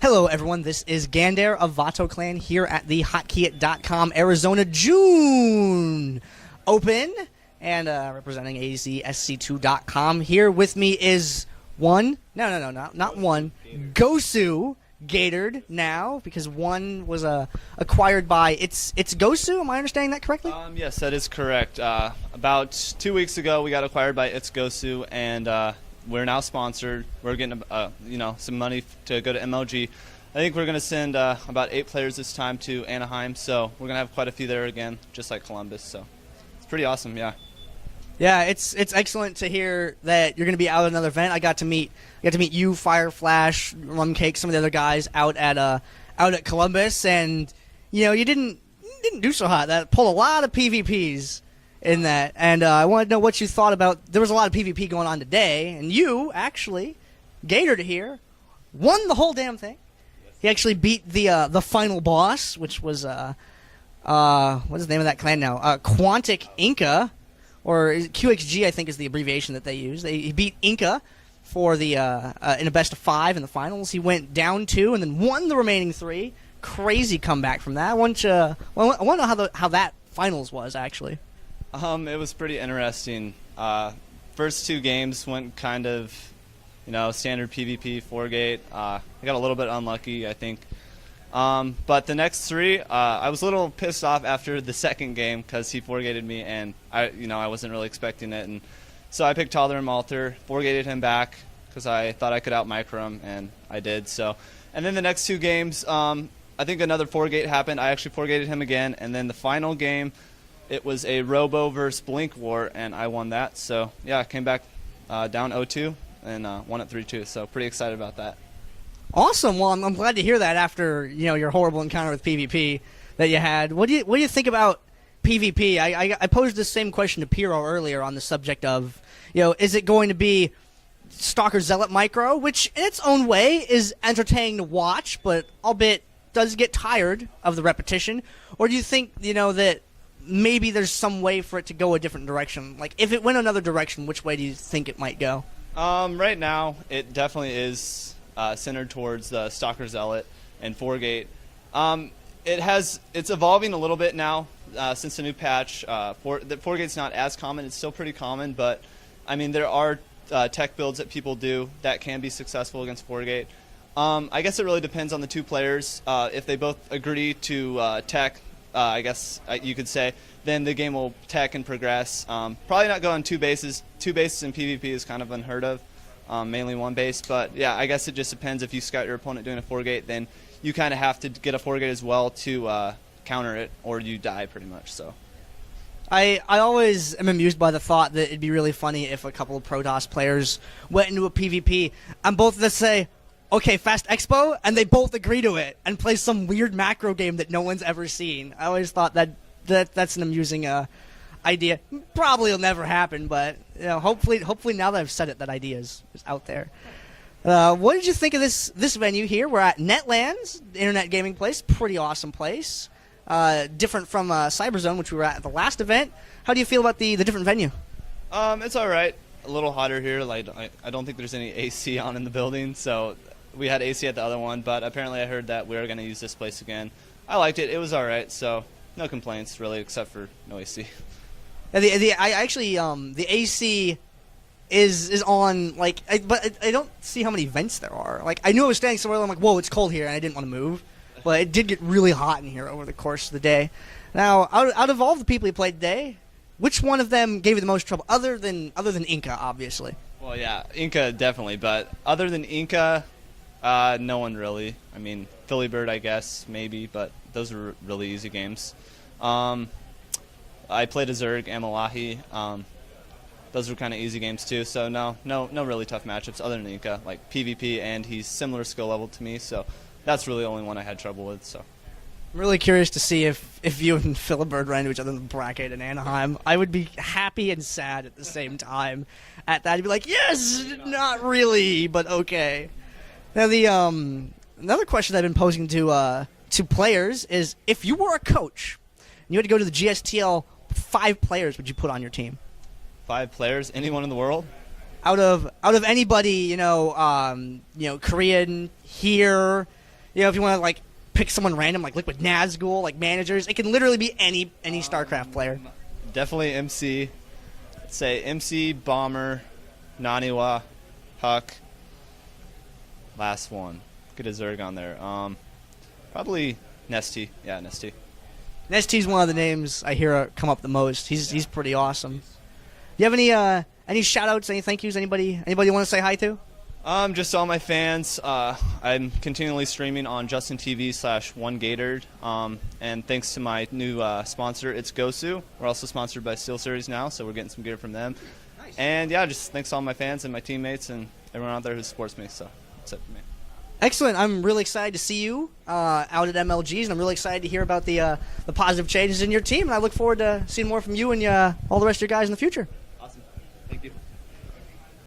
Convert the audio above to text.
Hello, everyone. This is Gander of VATOCLAN here at the Hotkeyit.com Arizona June Open and representing AZSC2.com. Here with me is not one, Gosu, Gatored now, because one was acquired by, it's Gosu, am I understanding that correctly? Yes, that is correct. About 2 weeks ago, we got acquired by It's Gosu, and we're now sponsored. We're getting some money to go to MLG. I think we're going to send about 8 players this time to Anaheim, so we're going to have quite a few there again, just like Columbus. So it's pretty awesome, yeah. Yeah, it's excellent to hear that you're going to be out at another event. I got to meet you, Fire Flash, Rumcake, some of the other guys out at Columbus, and you didn't do so hot. That pulled a lot of PvPs in that, and I wanted to know what you thought about. There was a lot of PvP going on today, and you actually, Gatored here, won the whole damn thing. He actually beat the final boss, which was what's the name of that clan now? Quantic Inca. Or QXG, I think, is the abbreviation that they use. He beat Inca for the in a best of 5 in the finals. He went down 2 and then won the remaining 3. Crazy comeback from that. I want to know how that finals was actually. It was pretty interesting. First 2 games went kind of, standard PvP 4-gate. I got a little bit unlucky, I think. But the next 3, I was a little pissed off after the second game because he 4-gated me, and I wasn't really expecting it, and so I picked Taller and Malter, 4-gated him back because I thought I could out micro him, and I did. So, and then the next 2 games, I think another 4-gate happened. I actually 4-gated him again, and then the final game, it was a Robo versus Blink war, and I won that. So yeah, I came back down 0-2 and won at 3-2. So pretty excited about that. Awesome. Well, I'm glad to hear that after your horrible encounter with PvP that you had. What do you think about PvP? I posed the same question to Piro earlier on the subject of is it going to be Stalker Zealot micro, which in its own way is entertaining to watch, but albeit does get tired of the repetition, or do you think that maybe there's some way for it to go a different direction? Like if it went another direction, which way do you think it might go? Right now, it definitely is centered towards the Stalker Zealot and 4-gate. It's evolving a little bit now since the new patch. The 4-gate's not as common. It's still pretty common, but I mean there are tech builds that people do that can be successful against 4-gate. I guess it really depends on the 2 players. If they both agree to tech, I guess you could say, then the game will tech and progress. Probably not go on 2 bases. 2 bases in PvP is kind of unheard of. Mainly 1 base, but yeah, I guess it just depends. If you scout your opponent doing a 4-gate, then you kind of have to get a 4-gate as well to counter it, or you die pretty much. So I always am amused by the thought that it'd be really funny if a couple of protoss players went into a PvP and both of them say, okay, Fast Expo, and they both agree to it and play some weird macro game that no one's ever seen. I always thought that's an amusing idea. Probably will never happen, but hopefully now that I've said it, that idea is out there. What did you think of this venue here? We're at NetLans, the internet gaming place. Pretty awesome place. Different from Cyberzone, which we were at the last event. How do you feel about the different venue? It's all right. A little hotter here. Like I don't think there's any AC on in the building, so we had AC at the other one, but apparently I heard that we were going to use this place again. I liked it. It was all right, so no complaints really, except for no AC. The AC is on, but I don't see how many vents there are. Like, I knew I was standing somewhere, I'm like, whoa, it's cold here, and I didn't want to move. But it did get really hot in here over the course of the day. Now, out of all the people you played today, which one of them gave you the most trouble, other than Inca, obviously? Well, yeah, Inca definitely, but other than Inca, no one really. I mean, Philly Bird, I guess, maybe, but those are really easy games. I played a Zerg, Amalahi. Those were kind of easy games too. So no really tough matchups other than Inca, like PvP, and he's similar skill level to me. So that's really the only one I had trouble with. So I'm really curious to see if you and Philibird ran into each other in the bracket in Anaheim. I would be happy and sad at the same time. At that, I'd be like, yes, not really, but okay. Now another question I've been posing to players is, if you were a coach and you had to go to the GSTL, 5 players would you put on your team? 5 players? Anyone in the world? Out of anybody, Korean, here, You know, if you want to like pick someone random, like Liquid Nazgul, like managers, it can literally be any StarCraft player. Definitely MC. Say MC, Bomber, Naniwa, Huck. Last one. Get a Zerg on there. Probably Nesty. Yeah, Nesty. Nesty's one of the names I hear come up the most. He's pretty awesome. You have any shout outs, any thank yous, anybody you want to say hi to? Just all my fans. I'm continually streaming on Justin TV/1Gatored. And thanks to my new sponsor, it's Gosu. We're also sponsored by SteelSeries now, so we're getting some gear from them. Nice. And yeah, just thanks to all my fans and my teammates and everyone out there who supports me. So that's it for me. Excellent. I'm really excited to see you out at MLGs, and I'm really excited to hear about the positive changes in your team. And I look forward to seeing more from you and all the rest of your guys in the future.